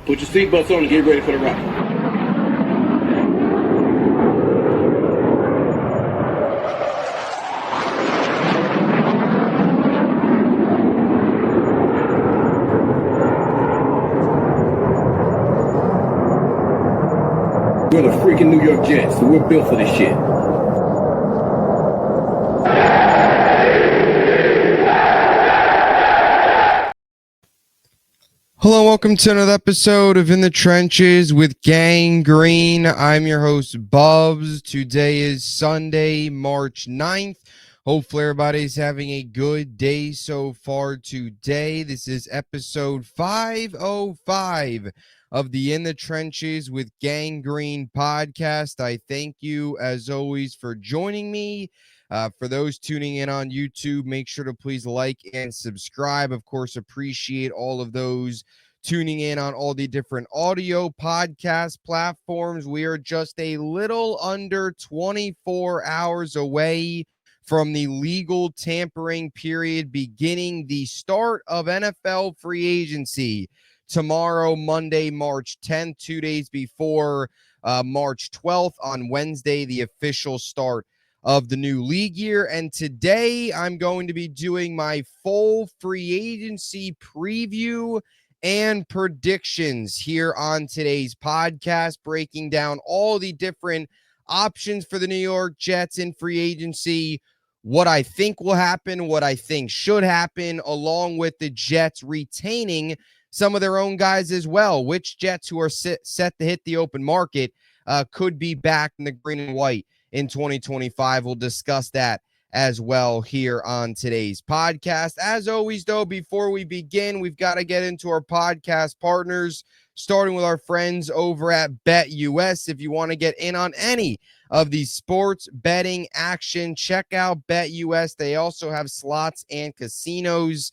Put your seatbelts on and get ready for the ride. We're the freaking New York Jets, so we're built for this shit. Hello, welcome to another episode of In the Trenches with Gang Green. I'm your host, Bubbs. Today is Sunday, March 9th. Hopefully everybody's having a good day so far today. This is episode 505 of the In the Trenches with Gang Green podcast. I thank you, as always, for joining me. For those tuning in on YouTube, make sure to please like and subscribe. Of course, appreciate all of those tuning in on all the different audio podcast platforms. We are just a little under 24 hours away from the legal tampering period beginning the start of NFL free agency tomorrow, Monday, March 10th, 2 days before March 12th on Wednesday, the official start of the new league year. And today I'm going to be doing my full free agency preview and predictions here on today's podcast, breaking down all the different options for the New York Jets in free agency, what I think will happen, what I think should happen, along with the Jets retaining some of their own guys as well. Which Jets who are set to hit the open market could be back in the green and white in 2025. We'll discuss that as well here on today's podcast. As always, though, before we begin, we've got to get into our podcast partners, starting with our friends over at BetUS. If you want to get in on any of the sports betting action, check out BetUS. They also have slots and casinos.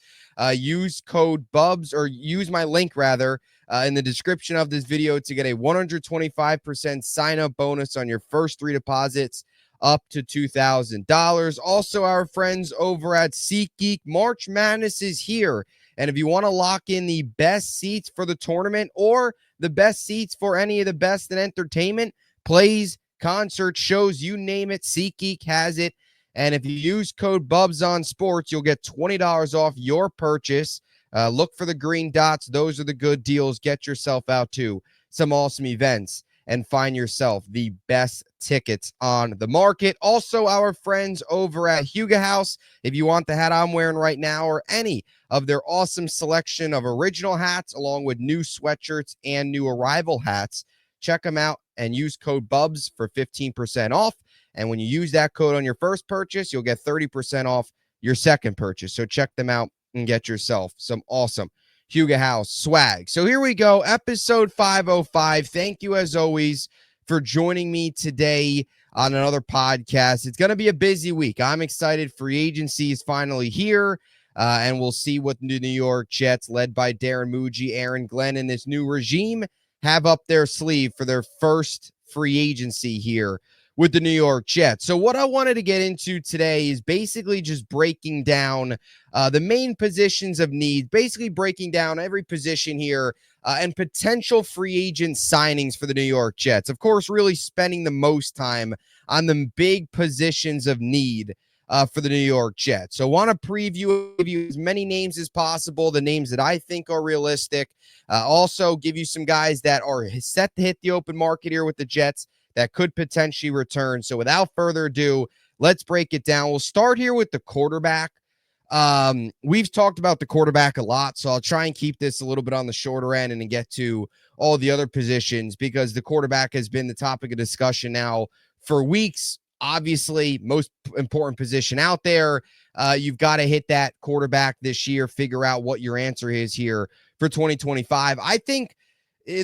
Use code BUBS, or use my link rather, in the description of this video to get a 125% sign-up bonus on your first 3 deposits up to $2,000. Also, our friends over at SeatGeek, March Madness is here. And if you want to lock in the best seats for the tournament or the best seats for any of the best in entertainment, plays, concerts, shows, you name it, SeatGeek has it. And if you use code BUBS on sports, you'll get $20 off your purchase. Look for the green dots. Those are the good deals. Get yourself out to some awesome events and find yourself the best tickets on the market. Also, our friends over at Huga House, if you want the hat I'm wearing right now or any of their awesome selection of original hats, along with new sweatshirts and new arrival hats, check them out and use code BUBS for 15% off. And when you use that code on your first purchase, you'll get 30% off your second purchase. So check them out and get yourself some awesome Huga House swag. So here we go, episode 505. Thank you, as always, for joining me today on another podcast. It's going to be a busy week. I'm excited. Free agency is finally here, and we'll see what the New York Jets, led by Darren Muji, Aaron Glenn, and this new regime have up their sleeve for their first free agency here with the New York Jets. So what I wanted to get into today is basically just breaking down the main positions of need, basically breaking down every position here and potential free agent signings for the New York Jets. Of course, really spending the most time on the big positions of need for the New York Jets. So want to preview, give you as many names as possible, the names that I think are realistic. Also give you some guys that are set to hit the open market here with the Jets that could potentially return. So without further ado, let's break it down. We'll start here with the quarterback. We've talked about the quarterback a lot, so I'll try and keep this a little bit on the shorter end and then get to all the other positions, because the quarterback has been the topic of discussion now for weeks. Obviously, most important position out there. You've got to hit that quarterback this year, figure out what your answer is here for 2025. I think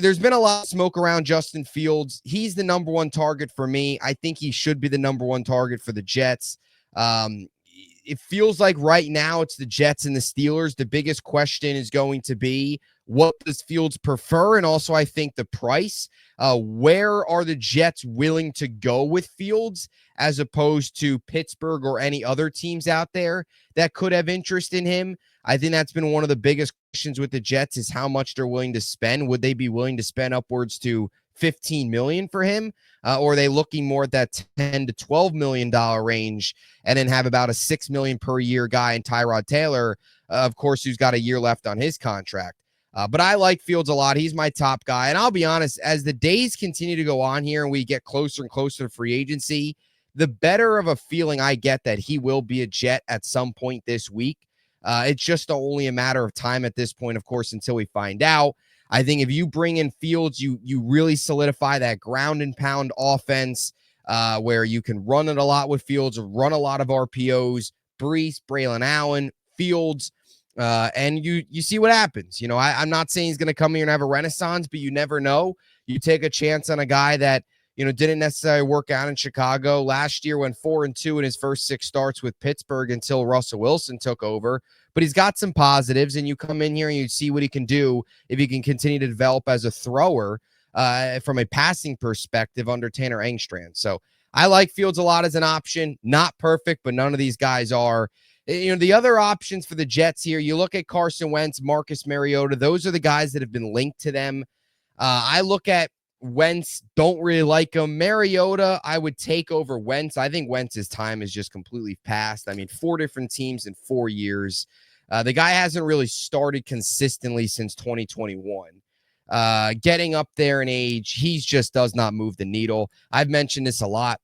there's been a lot of smoke around Justin Fields. He's the number one target for me. I think he should be the number one target for the Jets. It feels like right now it's the Jets and the Steelers. The biggest question is going to be, what does Fields prefer? And also, I think the price. Where are the Jets willing to go with Fields as opposed to Pittsburgh or any other teams out there that could have interest in him? I think that's been one of the biggest questions with the Jets is how much they're willing to spend. Would they be willing to spend upwards to $15 million for him? Or are they looking more at that $10 to $12 million range and then have about a $6 million per year guy in Tyrod Taylor, of course, who's got a year left on his contract? But I like Fields a lot. He's my top guy. And I'll be honest, as the days continue to go on here and we get closer and closer to free agency, the better of a feeling I get that he will be a Jet at some point this week. It's just only a matter of time at this point, of course, until we find out. I think if you bring in Fields, you really solidify that ground and pound offense where you can run it a lot with Fields, run a lot of RPOs, Brees, Braylon Allen, Fields, and you see what happens. You know, I'm not saying he's going to come here and have a renaissance, but you never know. You take a chance on a guy that, you know, didn't necessarily work out in Chicago. Last year went 4-2 in his first 6 starts with Pittsburgh until Russell Wilson took over. But he's got some positives, and you come in here and you see what he can do if he can continue to develop as a thrower from a passing perspective under Tanner Engstrand. So I like Fields a lot as an option. Not perfect, but none of these guys are. You know, the other options for the Jets here, you look at Carson Wentz, Marcus Mariota. Those are the guys that have been linked to them. I look at Wentz, don't really like him. Mariota, I would take over Wentz. I think Wentz's time is just completely past. I mean, 4 different teams in 4 years. The guy hasn't really started consistently since 2021. Getting up there in age, he just does not move the needle. I've mentioned this a lot.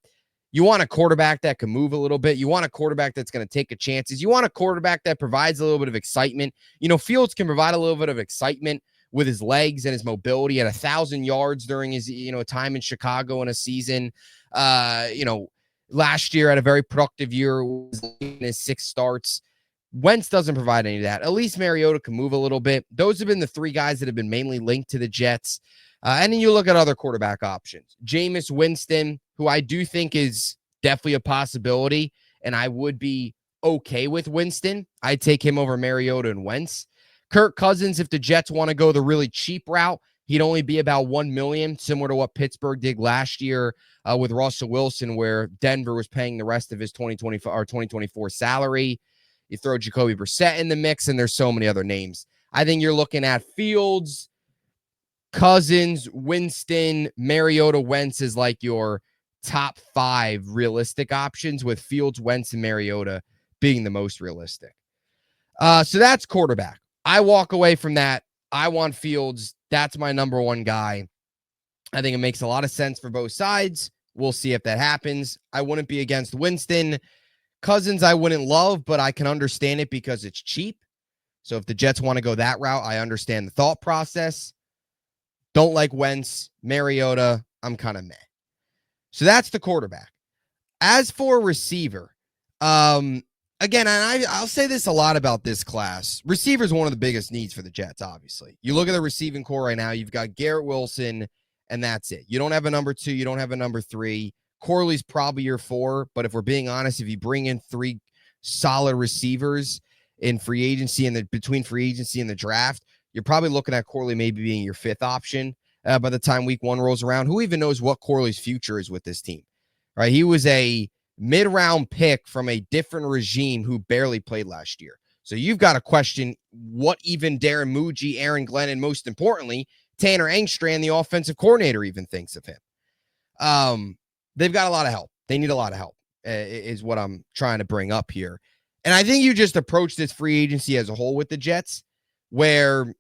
You want a quarterback that can move a little bit. You want a quarterback that's going to take a chances. You want a quarterback that provides a little bit of excitement. You know, Fields can provide a little bit of excitement with his legs and his mobility at 1,000 yards during his, you know, time in Chicago in a season. You know, last year had a very productive year in his 6 starts. Wentz doesn't provide any of that. At least Mariota can move a little bit. Those have been the 3 guys that have been mainly linked to the Jets. And then you look at other quarterback options. Jameis Winston, who I do think is definitely a possibility, and I would be okay with Winston. I'd take him over Mariota and Wentz. Kirk Cousins, if the Jets want to go the really cheap route, he'd only be about $1 million, similar to what Pittsburgh did last year with Russell Wilson, where Denver was paying the rest of his 2024 or 2024 salary. You throw Jacoby Brissett in the mix, and there's so many other names. I think you're looking at Fields, Cousins, Winston, Mariota, Wentz is like your top 5 realistic options, with Fields, Wentz, and Mariota being the most realistic. So that's quarterback. I walk away from that. I want Fields. That's my number 1 guy. I think it makes a lot of sense for both sides. We'll see if that happens. I wouldn't be against Winston. Cousins, I wouldn't love, but I can understand it because it's cheap. So if the Jets want to go that route, I understand the thought process. Don't like Wentz, Mariota. I'm kind of meh. So that's the quarterback. As for receiver, again, and I'll say this a lot about this class. Receiver is one of the biggest needs for the Jets, obviously. You look at the receiving core right now, you've got Garrett Wilson, and that's it. You don't have a number 2. You don't have a number 3. Corley's probably your 4, but if we're being honest, if you bring in 3 solid receivers in free agency and between free agency and the draft, you're probably looking at Corley maybe being your 5th option by the time week 1 rolls around. Who even knows what Corley's future is with this team? Right? He was a mid-round pick from a different regime who barely played last year. So you've got to question what even Darren Muji, Aaron Glenn, and most importantly, Tanner Engstrand, the offensive coordinator, even thinks of him. They've got a lot of help. They need a lot of help, is what I'm trying to bring up here. And I think you just approach this free agency as a whole with the Jets, where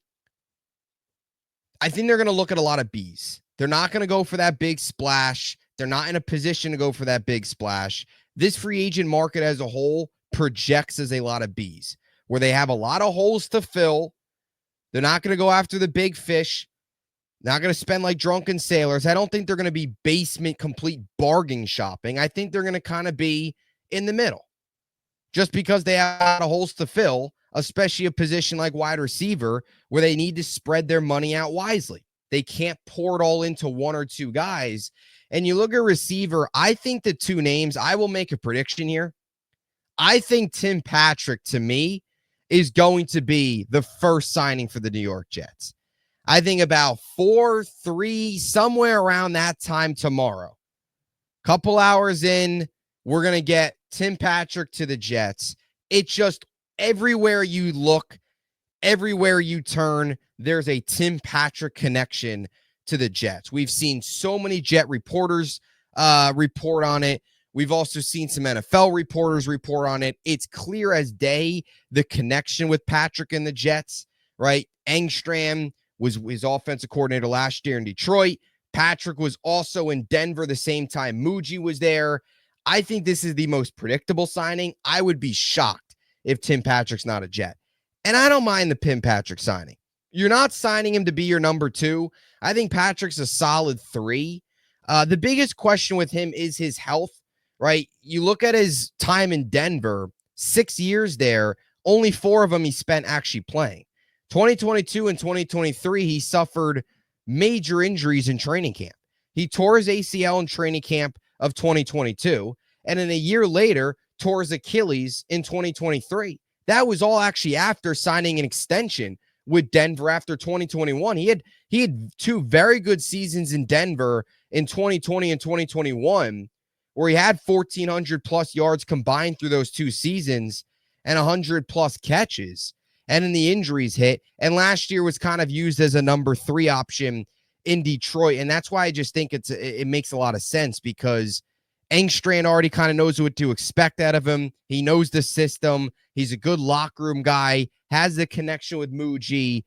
I think they're going to look at a lot of Bs. They're not going to go for that big splash. They're not in a position to go for that big splash. This free agent market as a whole projects as a lot of Bs, where they have a lot of holes to fill. They're not going to go after the big fish. Not going to spend like drunken sailors. I don't think they're going to be basement complete bargain shopping. I think they're going to kind of be in the middle, just because they have a lot of holes to fill, especially a position like wide receiver where they need to spread their money out wisely. They can't pour it all into 1 or 2 guys. And you look at receiver, I think the 2 names, I will make a prediction here. I think Tim Patrick, to me, is going to be the first signing for the New York Jets. I think about 4-3, somewhere around that time tomorrow. Couple hours in, we're going to get Tim Patrick to the Jets. It just everywhere you look, everywhere you turn, there's a Tim Patrick connection to the Jets. We've seen so many Jet reporters report on it. We've also seen some NFL reporters report on it. It's clear as day, the connection with Patrick and the Jets, right? Engstrand was his offensive coordinator last year in Detroit. Patrick was also in Denver the same time Muji was there. I think this is the most predictable signing. I would be shocked if Tim Patrick's not a Jet. And I don't mind the Tim Patrick signing. You're not signing him to be your number 2. I think Patrick's a solid 3. The biggest question with him is his health, right? You look at his time in Denver, 6 years there, only 4 of them he spent actually playing. 2022 and 2023, he suffered major injuries in training camp. He tore his ACL in training camp of 2022, and then a year later, tore his Achilles in 2023. That was all actually after signing an extension with Denver after 2021. He had 2 very good seasons in Denver in 2020 and 2021, where he had 1,400 plus yards combined through those 2 seasons and 100 plus catches. And then the injuries hit. And last year was kind of used as a number 3 option in Detroit. And that's why I just think it makes a lot of sense, because Engstrand already kind of knows what to expect out of him. He knows the system. He's a good locker room guy, has the connection with Muji.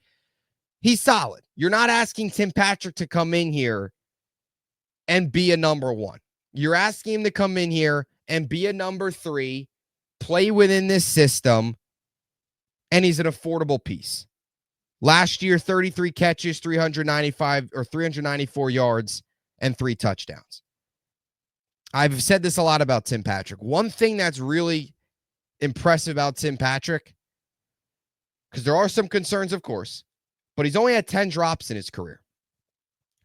He's solid. You're not asking Tim Patrick to come in here and be a number 1. You're asking him to come in here and be a number 3, play within this system, and he's an affordable piece. Last year, 33 catches, 394 yards, and 3 touchdowns. I've said this a lot about Tim Patrick. One thing that's really impressive about Tim Patrick, because there are some concerns, of course, but he's only had 10 drops in his career.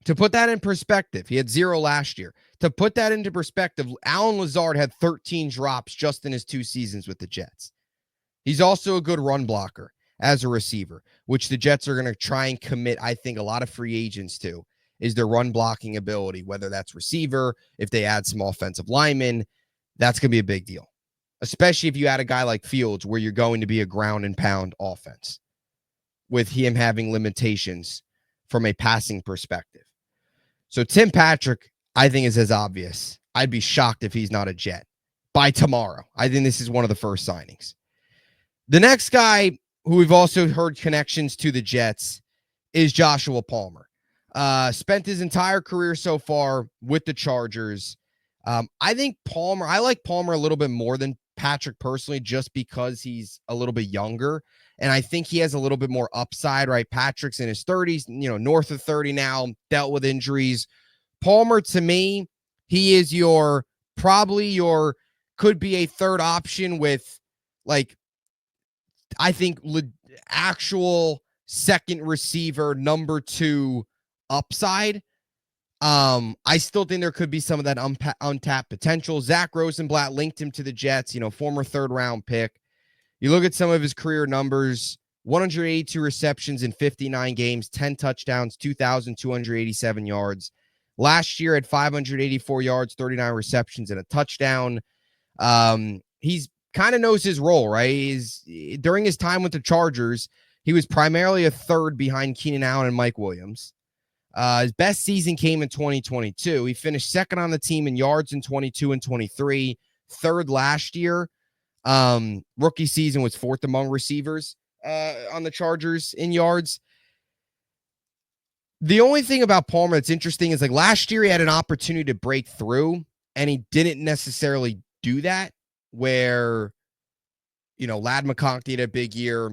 To put that in perspective, he had 0 last year. To put that into perspective, Allen Lazard had 13 drops just in his 2 seasons with the Jets. He's also a good run blocker as a receiver, which the Jets are going to try and commit, I think, a lot of free agents to, is their run blocking ability, whether that's receiver, if they add some offensive linemen, that's going to be a big deal, especially if you add a guy like Fields, where you're going to be a ground and pound offense with him having limitations from a passing perspective. So Tim Patrick, I think, is as obvious. I'd be shocked if he's not a Jet by tomorrow. I think this is one of the first signings. The next guy who we've also heard connections to the Jets is Joshua Palmer. Spent his entire career so far with the Chargers. I think I like Palmer a little bit more than Patrick personally, just because he's a little bit younger. And I think he has a little bit more upside, right? Patrick's in his 30s, north of 30 now, dealt with injuries. Palmer, to me, he is could be a third option with, like, I think actual second receiver, number 2 upside. I still think there could be some of that untapped potential. Zach Rosenblatt linked him to the Jets, former 3rd-round pick. You look at some of his career numbers, 182 receptions in 59 games, 10 touchdowns, 2,287 yards. Last year at 584 yards, 39 receptions, and a touchdown. He's kind of knows his role, right? During his time with the Chargers, he was primarily a 3rd behind Keenan Allen and Mike Williams. His best season came in 2022. He finished 2nd on the team in yards in 22 and 23, 3rd last year. Rookie season was 4th among receivers on the Chargers in yards. The only thing about Palmer that's interesting is, like, last year he had an opportunity to break through, and he didn't necessarily do that, where, Ladd McConkey had a big year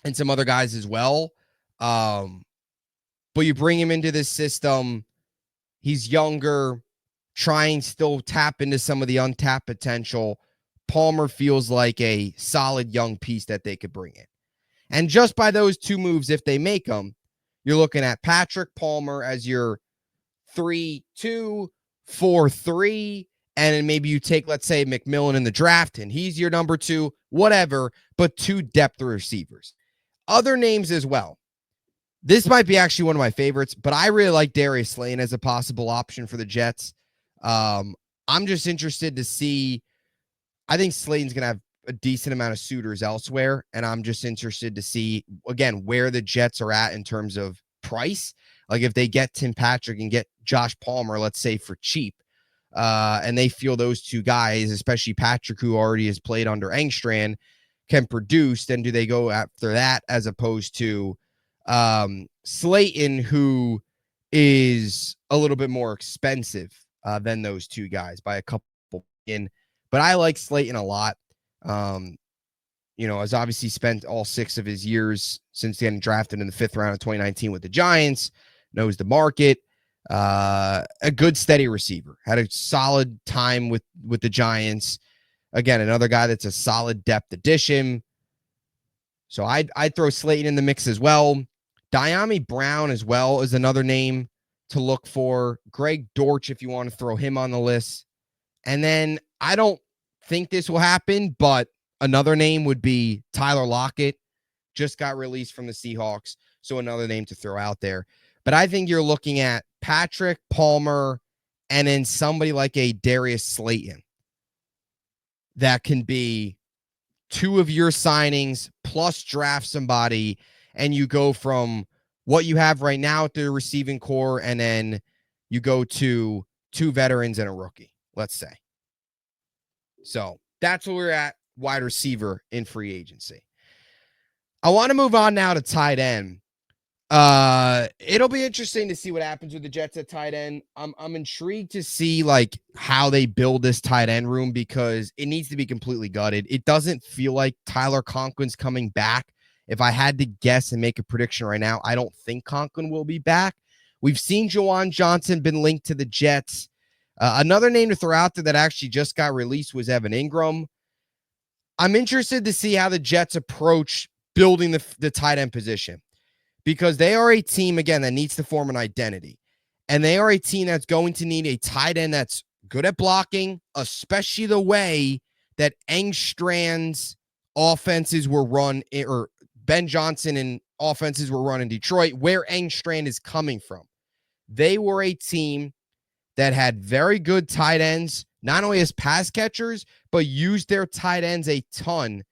and some other guys as well. But you bring him into this system, he's younger, trying still tap into some of the untapped potential. Palmer feels like a solid young piece that they could bring in. And just by those 2 moves, if they make them, you're looking at Patrick, Palmer as your 3-2, 4-3, and then maybe you take, let's say, McMillan in the draft, and he's your number 2, whatever, but 2 depth receivers. Other names as well. This might be actually one of my favorites, but I really like Darius Slayton as a possible option for the Jets. I'm just interested to see. I think Slayton's going to have a decent amount of suitors elsewhere, and I'm just interested to see, again, where the Jets are at in terms of price. Like if they get Tim Patrick and get Josh Palmer, let's say for cheap, and they feel those two guys, especially Patrick, who already has played under Engstrand, can produce, then do they go after that as opposed to Slayton, who is a little bit more expensive than those two guys by a couple in. But I like Slayton a lot. Has obviously spent all 6 of his years since getting drafted in the 5th round of 2019 with the Giants, knows the market. A good steady receiver, had a solid time with the Giants. Again, another guy that's a solid depth addition. So I'd throw Slayton in the mix as well. Diami Brown as well is another name to look for. Greg Dortch, if you want to throw him on the list. And then I don't think this will happen, but another name would be Tyler Lockett. Just got released from the Seahawks, so another name to throw out there. But I think you're looking at Patrick, Palmer, and then somebody like a Darius Slayton that can be 2 of your signings plus draft somebody, and you go from what you have right now at the receiving core, and then you go to 2 veterans and a rookie, let's say. So that's where we're at wide receiver in free agency. I want to move on now to tight end. It'll be interesting to see what happens with the Jets at tight end. I'm intrigued to see like how they build this tight end room, because it needs to be completely gutted. It doesn't feel like Tyler Conklin's coming back. If I had to guess and make a prediction right now, I don't think Conklin will be back. We've seen Juwan Johnson been linked to the Jets. Another name to throw out there that actually just got released was Evan Ingram. I'm interested to see how the Jets approach building the tight end position, because they are a team, again, that needs to form an identity. And they are a team that's going to need a tight end that's good at blocking, especially the way that Engstrand's offenses were run, or Ben Johnson and offenses were run in Detroit, where Engstrand is coming from. They were a team that had very good tight ends, not only as pass catchers, but used their tight ends a ton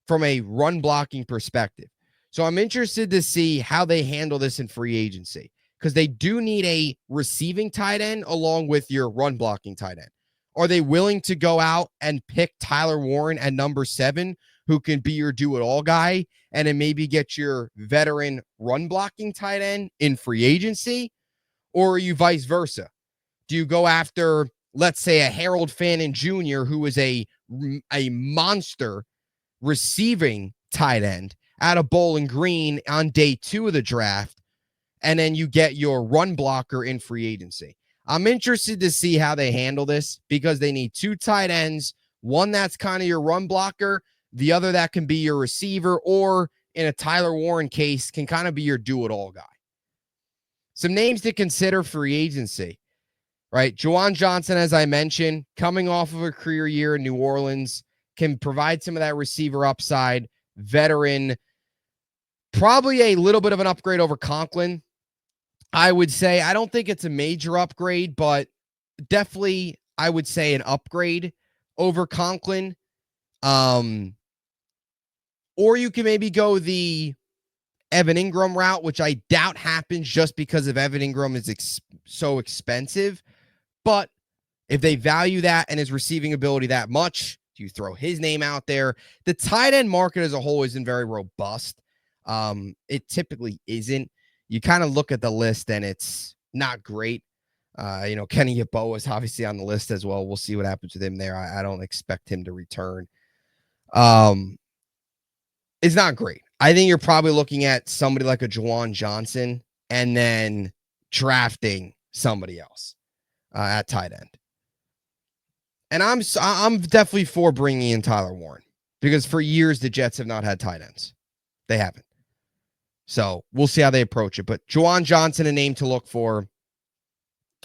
from a run blocking perspective. So I'm interested to see how they handle this in free agency, because they do need a receiving tight end along with your run blocking tight end. Are they willing to go out and pick Tyler Warren at number 7, who can be your do-it-all guy, and then maybe get your veteran run blocking tight end in free agency? Or are you vice versa? Do you go after, let's say, a Harold Fannin Jr., who is a monster receiving tight end out of Bowling Green on day 2 of the draft, and then you get your run blocker in free agency? I'm interested to see how they handle this, because they need 2 tight ends, one that's kind of your run blocker, the other that can be your receiver, or in a Tyler Warren case, can kind of be your do-it-all guy. Some names to consider free agency, right? Juwan Johnson, as I mentioned, coming off of a career year in New Orleans, can provide some of that receiver upside. Veteran, probably a little bit of an upgrade over Conklin, I would say. I don't think it's a major upgrade, but definitely I would say an upgrade over Conklin. Or you can maybe go the Evan Ingram route, which I doubt happens just because of Evan Ingram is so expensive. But if they value that and his receiving ability that much, do you throw his name out there? The tight end market as a whole isn't very robust. It typically isn't. You kind of look at the list and it's not great. Kenny Yeboah is obviously on the list as well. We'll see what happens with him there. I don't expect him to return. It's not great. I think you're probably looking at somebody like a Juwan Johnson and then drafting somebody else at tight end. And I'm definitely for bringing in Tyler Warren, because for years the Jets have not had tight ends. They haven't. So we'll see how they approach it. But Juwan Johnson, a name to look for.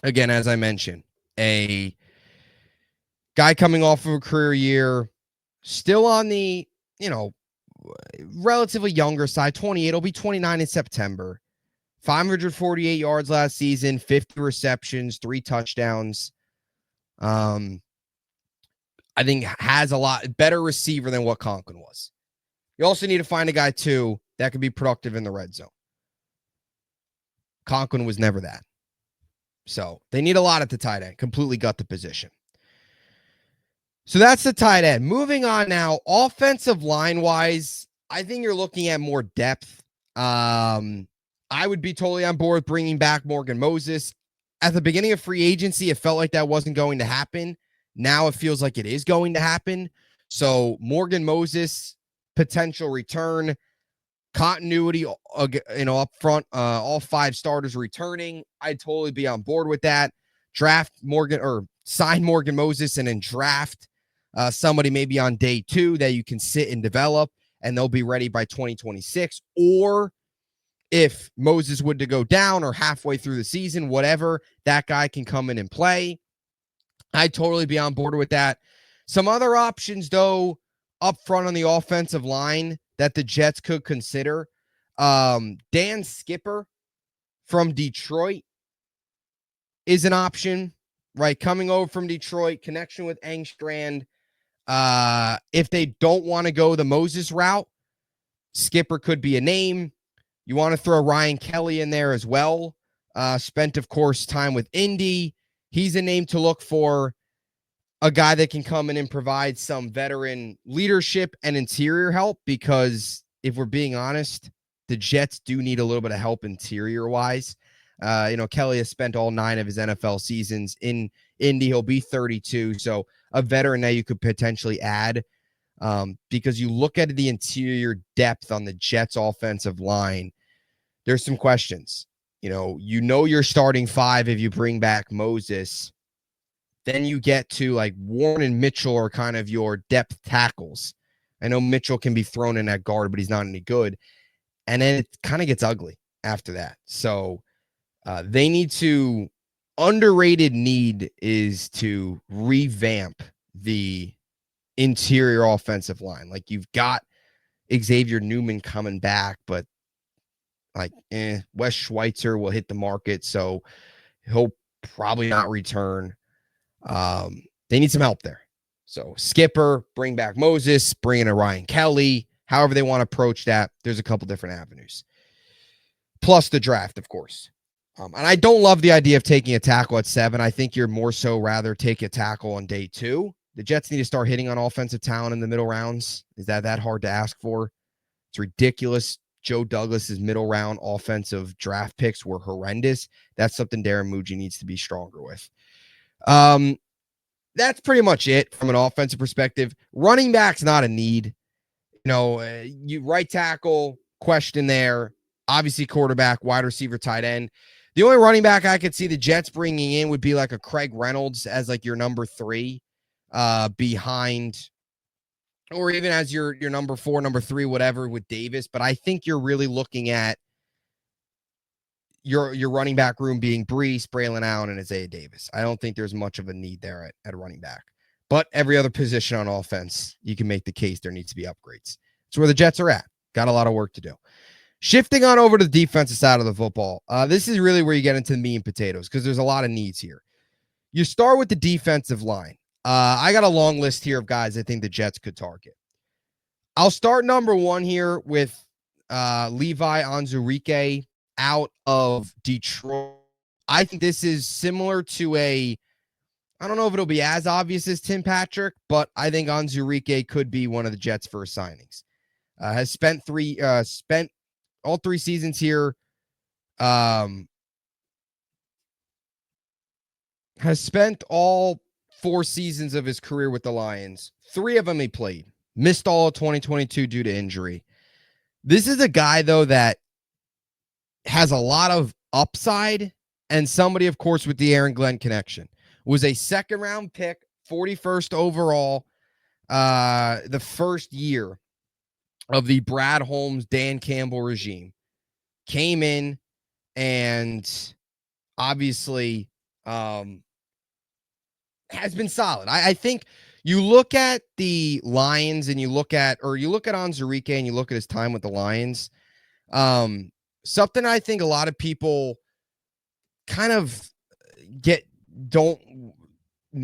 Again, as I mentioned, a guy coming off of a career year, still on the, relatively younger side, 28. He'll be 29 in September. 548 yards last season, 50 receptions, 3 touchdowns. I think has a lot better receiver than what Conklin was. You also need to find a guy, too, that could be productive in the red zone. Conklin was never that. So they need a lot at the tight end. Completely gut the position. So that's the tight end. Moving on now, offensive line-wise, I think you're looking at more depth. I would be totally on board bringing back Morgan Moses. At the beginning of free agency, it felt like that wasn't going to happen. Now it feels like it is going to happen. So Morgan Moses, potential return, continuity, up front, all 5 starters returning. I'd totally be on board with that. Draft Morgan or sign Morgan Moses and then draft somebody maybe on day 2 that you can sit and develop, and they'll be ready by 2026. Or if Moses would to go down or halfway through the season, whatever, that guy can come in and play. I'd totally be on board with that. Some other options, though, up front on the offensive line that the Jets could consider. Dan Skipper from Detroit is an option, right? Coming over from Detroit, connection with Engstrand. If they don't want to go the Moses route, Skipper could be a name. You want to throw Ryan Kelly in there as well. Spent, of course, time with Indy. He's a name to look for. A guy that can come in and provide some veteran leadership and interior help, because if we're being honest, the Jets do need a little bit of help interior-wise. Kelly has spent all 9 of his NFL seasons in Indy. He'll be 32, so a veteran that you could potentially add, because you look at the interior depth on the Jets' offensive line, there's some questions. You're starting 5 if you bring back Moses. Then you get to like Warren and Mitchell are kind of your depth tackles. I know Mitchell can be thrown in at guard, but he's not any good. And then it kind of gets ugly after that. So they need to, underrated need is to revamp the interior offensive line. Like, you've got Xavier Newman coming back, but Wes Schweitzer will hit the market, so he'll probably not return. They need some help there. So Skipper, bring back Moses, bring in a Ryan Kelly, however they want to approach that. There's a couple different avenues. Plus the draft, of course. And I don't love the idea of taking a tackle at 7. I think you're more so rather take a tackle on day 2. The Jets need to start hitting on offensive talent in the middle rounds. Is that hard to ask for? It's ridiculous. Joe Douglas's middle round offensive draft picks were horrendous. That's something Darren Muji needs to be stronger with. That's pretty much it from an offensive perspective. Running back's not a need. You right tackle, question there. Obviously, quarterback, wide receiver, tight end. The only running back I could see the Jets bringing in would be like a Craig Reynolds as like your number 3 behind, or even as your number 4, number 3, whatever with Davis. But I think you're really looking at your running back room being Brees, Braylon Allen, and Isaiah Davis. I don't think there's much of a need there at running back. But every other position on offense, you can make the case there needs to be upgrades. It's where the Jets are at. Got a lot of work to do. Shifting on over to the defensive side of the football, this is really where you get into the meat and potatoes, because there's a lot of needs here. You start with the defensive line. I got a long list here of guys I think the Jets could target. I'll start number 1 here with Levi Onwuzurike out of Detroit. I think this is similar to I don't know if it'll be as obvious as Tim Patrick, but I think Onwuzurike could be one of the Jets' first signings. Has spent all 3 seasons here. Has spent all 4 seasons of his career with the Lions. 3 of them he played. Missed all of 2022 due to injury. This is a guy, though, that has a lot of upside, and somebody, of course, with the Aaron Glenn connection. Was a 2nd-round pick, 41st overall, the first year of the Brad Holmes, Dan Campbell regime. Came in and obviously has been solid. I think you look at the Lions and you look at Onwuzurike and you look at his time with the Lions. Something I think a lot of people kind of don't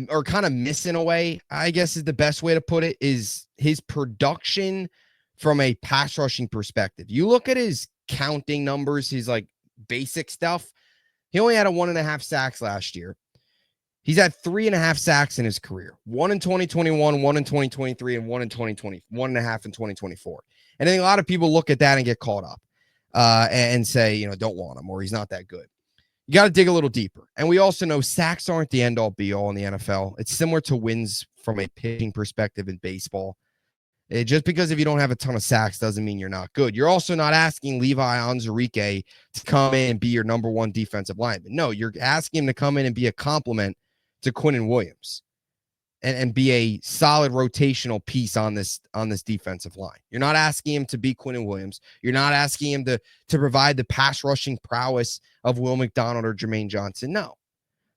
or kind of missing away, I guess is the best way to put it, is his production from a pass rushing perspective. You look at his counting numbers, his like basic stuff. He only had a 1.5 sacks last year. He's had 3.5 sacks in his career. 1 in 2021, 1 in 2023, and 1 in 2020, 1.5 in 2024. And I think a lot of people look at that and get caught up and say, don't want him or he's not that good. You got to dig a little deeper. And we also know sacks aren't the end all be all in the NFL. It's similar to wins from a pitching perspective in baseball. Just because if you don't have a ton of sacks doesn't mean you're not good. You're also not asking Levi Onwuzurike to come in and be your number one defensive lineman. No, you're asking him to come in and be a complement to Quinnen Williams and be a solid rotational piece on this defensive line. You're not asking him to be Quinnen Williams. You're not asking him to provide the pass rushing prowess of Will McDonald or Jermaine Johnson. No.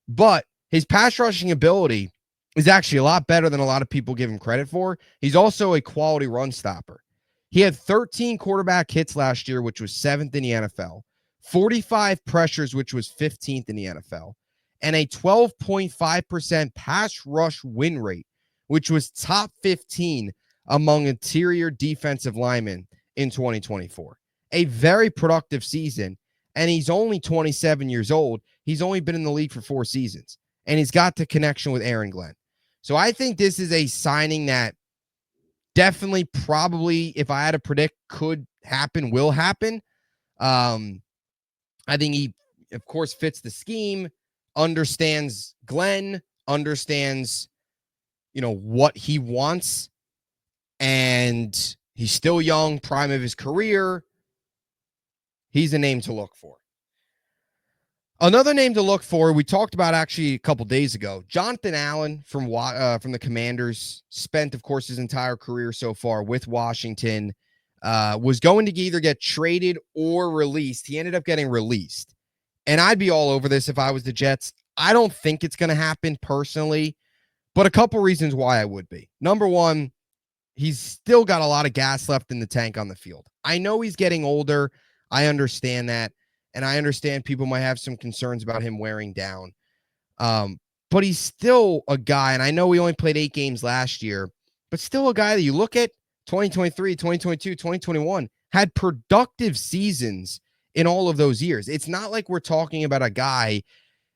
But his pass rushing ability is actually a lot better than a lot of people give him credit for. He's also a quality run stopper. He had 13 quarterback hits last year, which was 7th in the NFL, 45 pressures, which was 15th in the NFL, and a 12.5% pass rush win rate, which was top 15 among interior defensive linemen in 2024. A very productive season, and he's only 27 years old. He's only been in the league for 4 seasons, and he's got the connection with Aaron Glenn. So I think this is a signing that definitely, probably, if I had to predict, could happen, will happen. I think he, of course, fits the scheme, understands Glenn, understands, what he wants, and he's still young, prime of his career. He's a name to look for. Another name to look for, we talked about actually a couple days ago, Jonathan Allen from the Commanders, spent, of course, his entire career so far with Washington, was going to either get traded or released. He ended up getting released. And I'd be all over this if I was the Jets. I don't think it's going to happen personally, but a couple reasons why I would be. Number one, he's still got a lot of gas left in the tank on the field. I know he's getting older. I understand that. And I understand people might have some concerns about him wearing down. But he's still a guy, and I know we only played 8 games last year, but still a guy that you look at 2023, 2022, 2021, had productive seasons in all of those years. It's not like we're talking about a guy.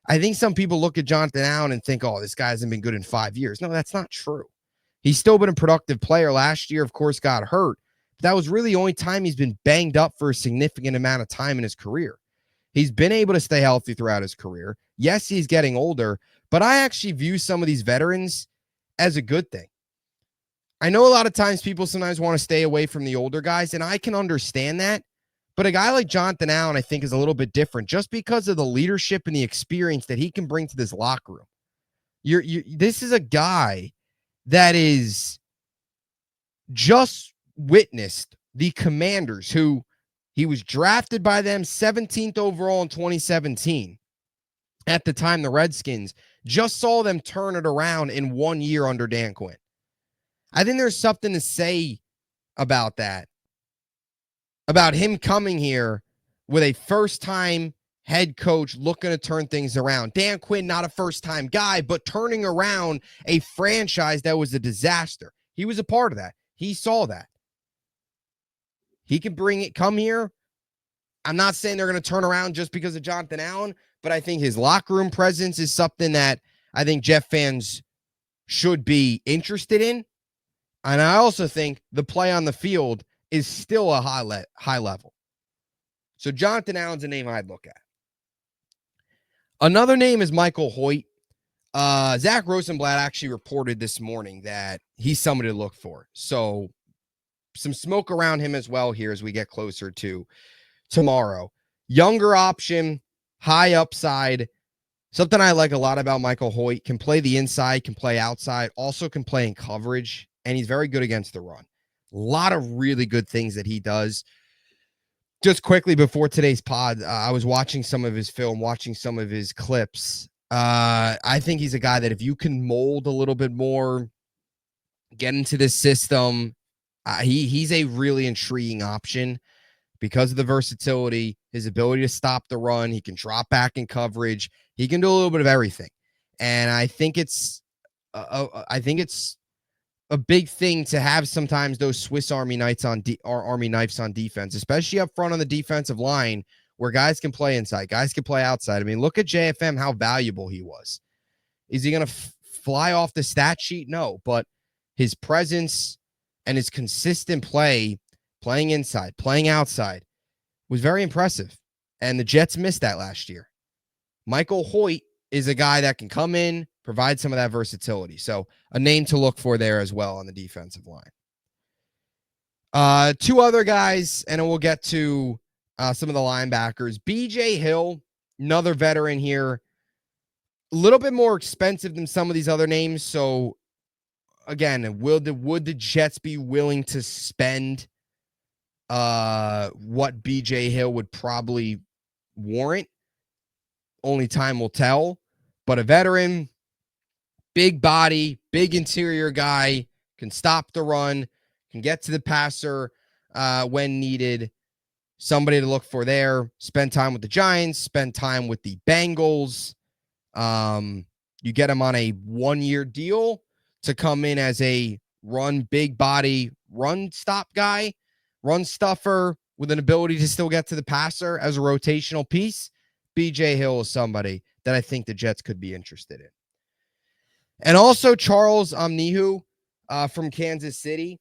I think some people look at Jonathan Allen and think, oh, this guy hasn't been good in 5 years. No, that's not true. He's still been a productive player. Last year, of course, got hurt. But that was really the only time he's been banged up for a significant amount of time in his career. He's been able to stay healthy throughout his career. Yes, he's getting older, but I actually view some of these veterans as a good thing. I know a lot of times people sometimes want to stay away from the older guys, and I can understand that. But a guy like Jonathan Allen, I think, is a little bit different just because of the leadership and the experience that he can bring to this locker room. This is a guy that is just witnessed the Commanders, who he was drafted by them 17th overall in 2017. At the time, the Redskins just saw them turn it around in 1 year under Dan Quinn. I think there's something to say about that, about him coming here with a first-time head coach looking to turn things around. Dan Quinn, not a first-time guy, but turning around a franchise that was a disaster. He was a part of that. He saw that. He can come here. I'm not saying they're going to turn around just because of Jonathan Allen, but I think his locker room presence is something that I think Jet fans should be interested in. And I also think the play on the field is still a high level. So Jonathan Allen's a name I'd look at. Another name is Michael Hoyt. Zach Rosenblatt actually reported this morning that he's somebody to look for. So some smoke around him as well here as we get closer to tomorrow. Younger option, high upside. Something I like a lot about Michael Hoyt: can play the inside, can play outside, also can play in coverage, and he's very good against the run. A lot of really good things that he does. Just quickly before today's pod, I was watching some of his film, watching some of his clips. I think he's a guy that if you can mold a little bit more, get into this system, he's a really intriguing option because of the versatility, his ability to stop the run. He can drop back in coverage. He can do a little bit of everything. And I think it's I think it's a big thing to have sometimes those Swiss Army knives on Army knives on defense, especially up front on the defensive line, where guys can play inside, guys can play outside. I mean, look at JFM, how valuable he was. Is he going to fly off the stat sheet? No, but his presence and his consistent play, playing inside, playing outside, was very impressive. And the Jets missed that last year. Michael Hoyt is a guy that can come in, provide some of that versatility. So a name to look for there as well on the defensive line. Two other guys, and then we'll get to some of the linebackers. BJ Hill, another veteran here. A little bit more expensive than some of these other names. So again, would the Jets be willing to spend what BJ Hill would probably warrant? Only time will tell. But a veteran, big body, big interior guy, can stop the run, can get to the passer when needed. Somebody to look for there. Spend time with the Giants, spend time with the Bengals. You get him on a 1-year deal to come in as a run, big body, run stop guy, run stuffer with an ability to still get to the passer as a rotational piece. BJ Hill is somebody that I think the Jets could be interested in. And also Charles Omnihu from Kansas City.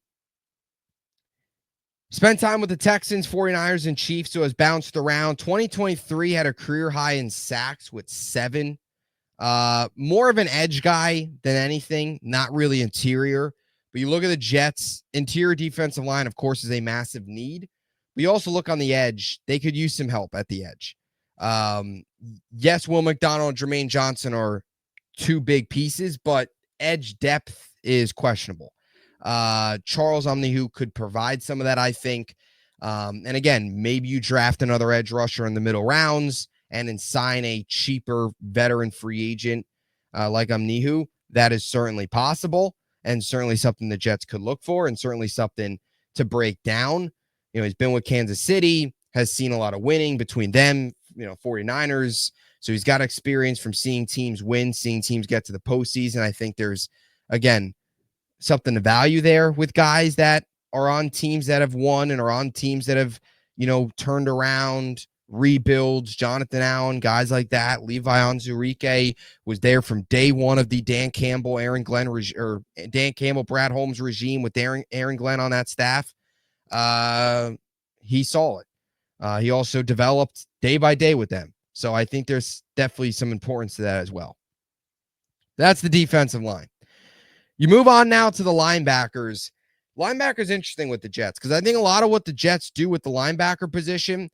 Spent time with the Texans, 49ers, and Chiefs, so has bounced around. 2023 had a career high in sacks with 7. More of an edge guy than anything, not really interior. But you look at the Jets, interior defensive line, of course, is a massive need. But you also look on the edge. They could use some help at the edge. Yes, Will McDonald and Jermaine Johnson are 2 big pieces, but edge depth is questionable. Charles Omnihu could provide some of that, I think. And again, maybe you draft another edge rusher in the middle rounds and then sign a cheaper veteran free agent like Omnihu. That is certainly possible and certainly something the Jets could look for and certainly something to break down. You know, he's been with Kansas City, has seen a lot of winning between them, 49ers. So he's got experience from seeing teams win, seeing teams get to the postseason. I think there's, again, something to value there with guys that are on teams that have won and are on teams that have, turned around, rebuilds. Jonathan Allen, guys like that. Levi Onwuzurike was there from day one of the Dan Campbell, Brad Holmes regime with Aaron Glenn on that staff. He saw it. He also developed day by day with them. So I think there's definitely some importance to that as well. That's the defensive line. You move on now to the linebackers. Linebackers interesting with the Jets because I think a lot of what the Jets do with the linebacker position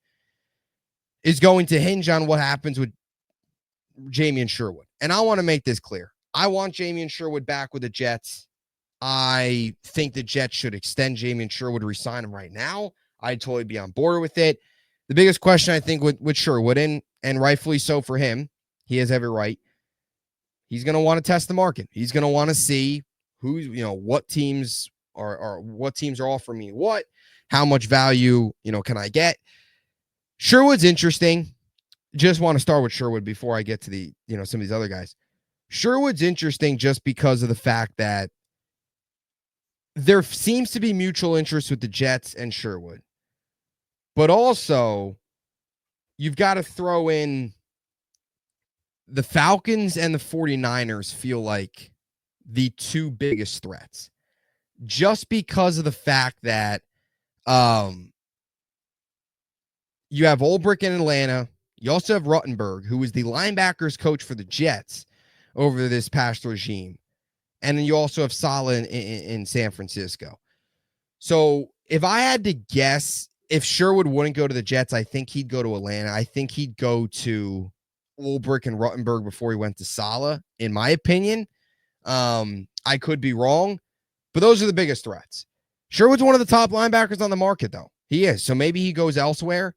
is going to hinge on what happens with Jamien Sherwood. And I want to make this clear. I want Jamien Sherwood back with the Jets. I think the Jets should extend Jamien Sherwood, resign him right now. I'd totally be on board with it. The biggest question, I think, with Sherwood, and rightfully so for him, he has every right. He's going to want to test the market. He's going to want to see what teams are offering me what, how much value, can I get? Sherwood's interesting. Just want to start with Sherwood before I get to the, some of these other guys. Sherwood's interesting just because of the fact that there seems to be mutual interest with the Jets and Sherwood. But also, you've got to throw in the Falcons and the 49ers feel like the 2 biggest threats. Just because of the fact that you have Ulbrich in Atlanta. You also have Ruttenberg, who was the linebackers coach for the Jets over this past regime. And then you also have Saleh in San Francisco. So if I had to guess, if Sherwood wouldn't go to the Jets, I think he'd go to Atlanta. I think he'd go to Ulbrich and Ruttenberg before he went to Saleh, in my opinion. I could be wrong, but those are the biggest threats. Sherwood's one of the top linebackers on the market, though. He is. So maybe he goes elsewhere.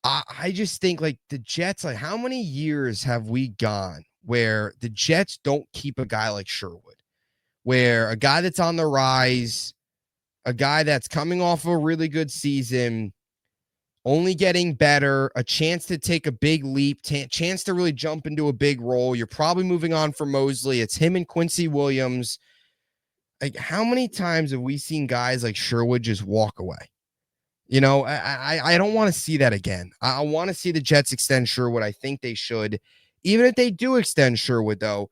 I just think, like, the Jets, like, how many years have we gone where the Jets don't keep a guy like Sherwood, where a guy that's on the rise, a guy that's coming off a really good season, only getting better, a chance to take a big leap, chance to really jump into a big role. You're probably moving on from Mosley. It's him and Quincy Williams. Like, how many times have we seen guys like Sherwood just walk away? You know, I don't want to see that again. I want to see the Jets extend Sherwood. I think they should. Even if they do extend Sherwood, though,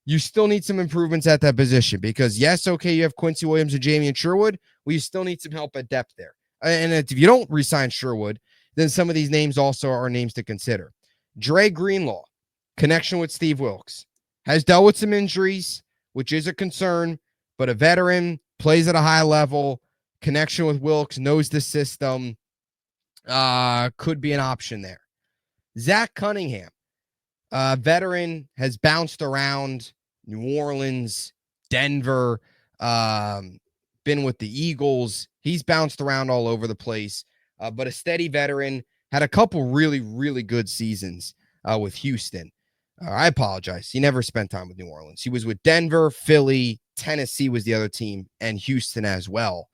you still need some improvements at that position because, yes, okay, you have Quincy Williams and Jamie and Sherwood. Well, you still need some help at depth there. And if you don't re-sign Sherwood, then some of these names also are names to consider. Dre Greenlaw, connection with Steve Wilkes, has dealt with some injuries, which is a concern, but a veteran, plays at a high level, connection with Wilkes, knows the system, could be an option there. Zach Cunningham, veteran, has bounced around New Orleans, Denver, been with the Eagles. He's bounced around all over the place, but a steady veteran, had a couple really, really good seasons with Houston. I apologize. He never spent time with New Orleans. He was with Denver, Philly, Tennessee was the other team, and Houston as well.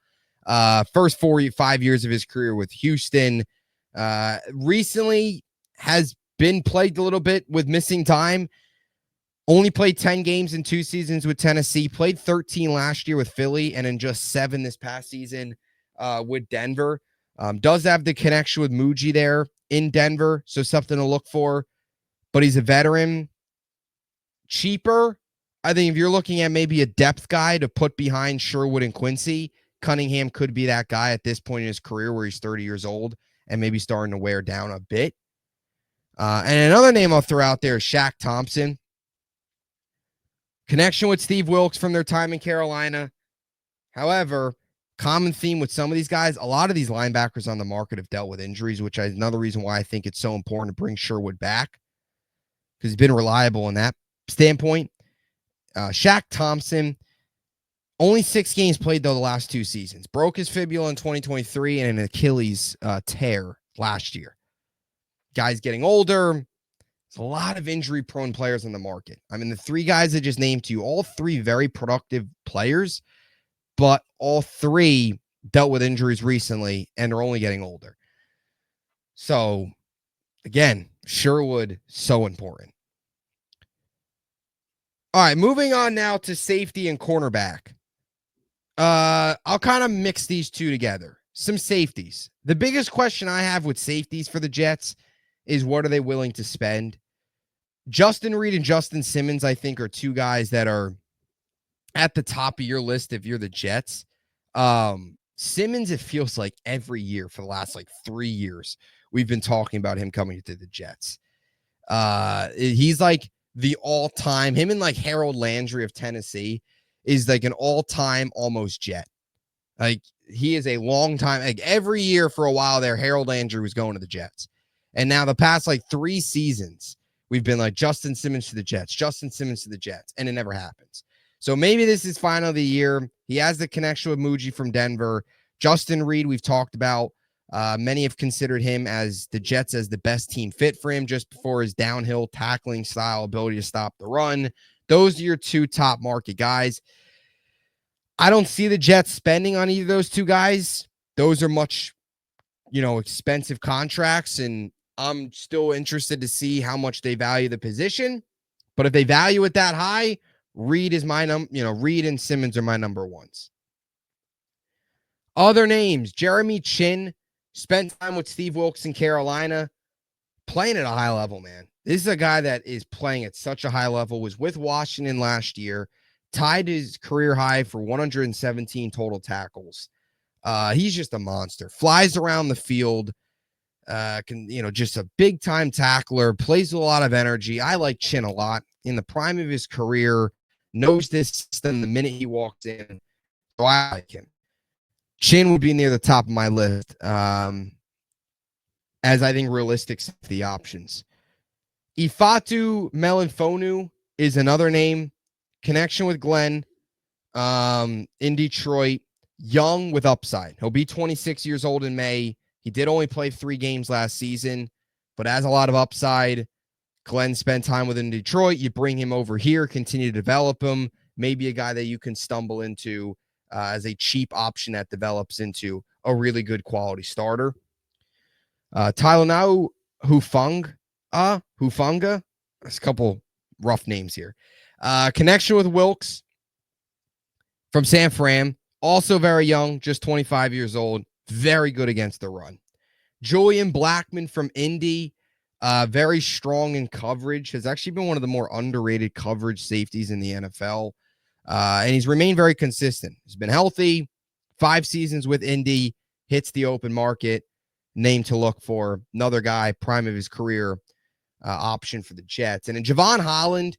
First 5 years of his career with Houston. Recently has been plagued a little bit with missing time. Only played 10 games in 2 seasons with Tennessee, played 13 last year with Philly, and in just 7 this past season with Denver. Does have the connection with Muji there in Denver, so something to look for. But he's a veteran. Cheaper, I think if you're looking at maybe a depth guy to put behind Sherwood and Quincy, Cunningham could be that guy at this point in his career where he's 30 years old and maybe starting to wear down a bit. And another name I'll throw out there is Shaq Thompson. Connection with Steve Wilkes from their time in Carolina. However, common theme with some of these guys, a lot of these linebackers on the market have dealt with injuries, which is another reason why I think it's so important to bring Sherwood back because he's been reliable in that standpoint. Shaq Thompson, only 6 games played, though, the last 2 seasons. Broke his fibula in 2023 and an Achilles tear last year. Guy's getting older. There's a lot of injury-prone players on the market. I mean, the 3 guys I just named to you, all 3 very productive players, but all 3 dealt with injuries recently and are only getting older. So, again, Sherwood, so important. All right, moving on now to safety and cornerback. I'll kind of mix these two together. Some safeties. The biggest question I have with safeties for the Jets is what are they willing to spend? Justin Reed and Justin Simmons, I think, are 2 guys that are at the top of your list if you're the Jets. Simmons, it feels like every year for the last 3 years, we've been talking about him coming to the Jets. He's like the all-time, him and Harold Landry of Tennessee is like an all-time almost Jet. He is a long time, every year for a while there, Harold Landry was going to the Jets. And now the past 3 seasons, we've been Justin Simmons to the Jets, Justin Simmons to the Jets, and it never happens. So maybe this is final of the year. He has the connection with Muji from Denver. Justin Reed, we've talked about. Many have considered him as the Jets as the best team fit for him just before his downhill tackling style, ability to stop the run. Those are your 2 top market guys. I don't see the Jets spending on either of those 2 guys. Those are much, expensive contracts, and I'm still interested to see how much they value the position. But if they value it that high, Reed is my Reed and Simmons are my number 1s. Other names, Jeremy Chin, spent time with Steve Wilkes in Carolina, playing at a high level, man. This is a guy that is playing at such a high level, was with Washington last year, tied his career high for 117 total tackles. He's just a monster. Flies around the field, just a big-time tackler, plays with a lot of energy. I like Chin a lot. In the prime of his career, knows this system the minute he walks in. So I like him. Chin would be near the top of my list, as I think realistic the options. Ifatu Melanfonu is another name. Connection with Glenn in Detroit. Young with upside. He'll be 26 years old in May. He did only play 3 games last season, but has a lot of upside. Glenn spent time with him in Detroit. You bring him over here, continue to develop him. Maybe a guy that you can stumble into as a cheap option that develops into a really good quality starter. Tylenau Hufanga. There's a couple rough names here. Connection with Wilkes from San Fran. Also very young, just 25 years old. Very good against the run. Julian Blackman from Indy. Very strong in coverage. Has actually been one of the more underrated coverage safeties in the NFL. And he's remained very consistent. He's been healthy. 5 seasons with Indy. Hits the open market. Name to look for. Another guy, prime of his career, option for the Jets. And in Javon Holland,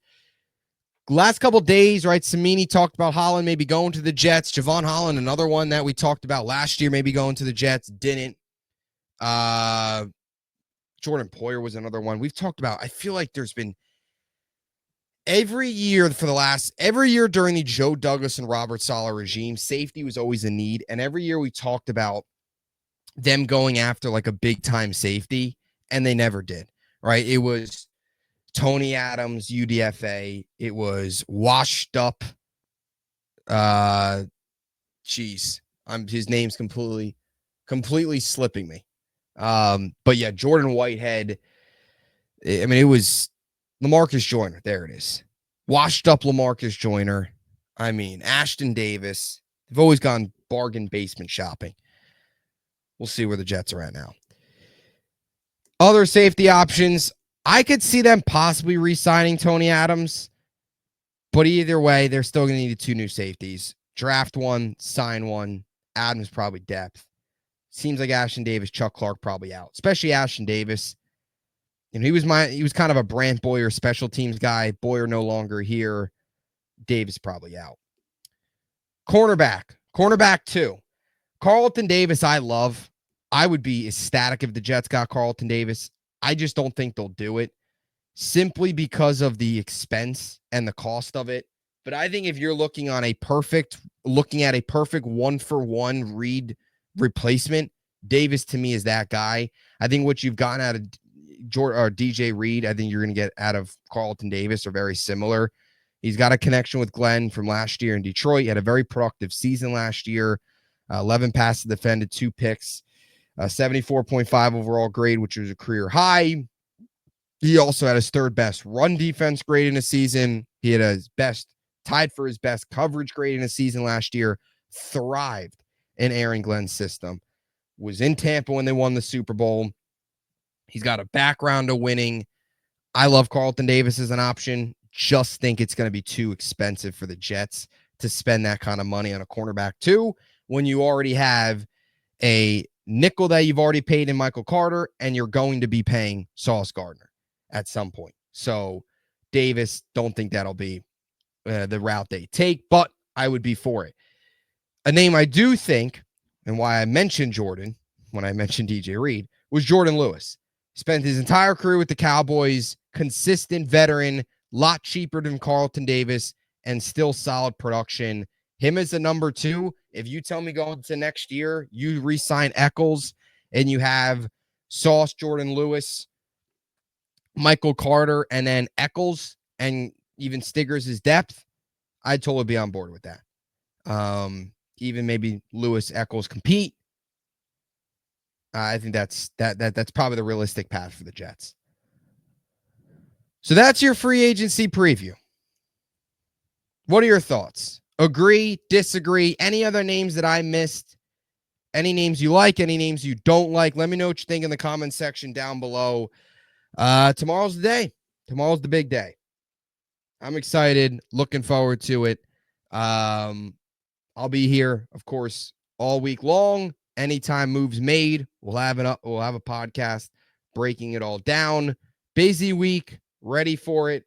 last couple days, right? Samini talked about Holland maybe going to the Jets. Javon Holland, another one that we talked about last year, maybe going to the Jets. Didn't. Jordan Poyer was another one. We've talked about, I feel like there's been every year during the Joe Douglas and Robert Saleh regime, safety was always a need. And every year we talked about them going after like a big time safety, and they never did, right? It was Tony Adams, UDFA. It was washed up. His name's completely slipping me. But yeah, Jordan Whitehead. I mean, it was LaMarcus Joyner. There it is. Washed up LaMarcus Joyner. I mean, Ashton Davis. They've always gone bargain basement shopping. We'll see where the Jets are at now. Other safety options. I could see them possibly re-signing Tony Adams. But either way, they're still going to need 2 new safeties. Draft one, sign one. Adams probably depth. Seems like Ashton Davis, Chuck Clark probably out, especially Ashton Davis. And he was kind of a Brant Boyer special teams guy. Boyer no longer here. Davis probably out. Cornerback 2. Carlton Davis, I love. I would be ecstatic if the Jets got Carlton Davis. I just don't think they'll do it simply because of the expense and the cost of it. But I think if you're looking at a perfect 1-for-1 Reed replacement, Davis to me is that guy. I think what you've gotten out of DJ Reed, I think you're going to get out of Carlton Davis are very similar. He's got a connection with Glenn from last year in Detroit. He had a very productive season last year. 11 passes defended, 2 picks, 74.5 overall grade, which was a career high. He also had his 3rd best run defense grade in a season. He had tied for his best coverage grade in a season last year. Thrived in Aaron Glenn's system. Was in Tampa when they won the Super Bowl. He's got a background of winning. I love Carlton Davis as an option. Just think it's going to be too expensive for the Jets to spend that kind of money on a cornerback 2 when you already have a nickel that you've already paid in Michael Carter, and you're going to be paying Sauce Gardner at some point. So Davis, don't think that'll be the route they take, but I would be for it. A name I do think, and why I mentioned Jordan when I mentioned DJ Reed, was Jordan Lewis. Spent his entire career with the Cowboys, consistent veteran, lot cheaper than Carlton Davis, and still solid production. Him as the number 2, if you tell me going to next year, you re-sign Eccles, and you have Sauce, Jordan Lewis, Michael Carter, and then Eccles, and even Stiggers' depth, I'd totally be on board with that. Even maybe Lewis, Eccles compete. I think that's probably the realistic path for the Jets. So that's your free agency preview. What are your thoughts? Agree, disagree? Any other names that I missed? Any names you like? Any names you don't like? Let me know what you think in the comment section down below. Tomorrow's the day. Tomorrow's the big day. I'm excited. Looking forward to it. I'll be here, of course, all week long. Anytime moves made, we'll have a podcast breaking it all down. Busy week, ready for it.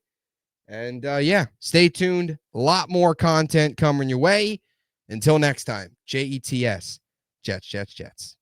And yeah, stay tuned. A lot more content coming your way. Until next time, Jets, Jets, Jets.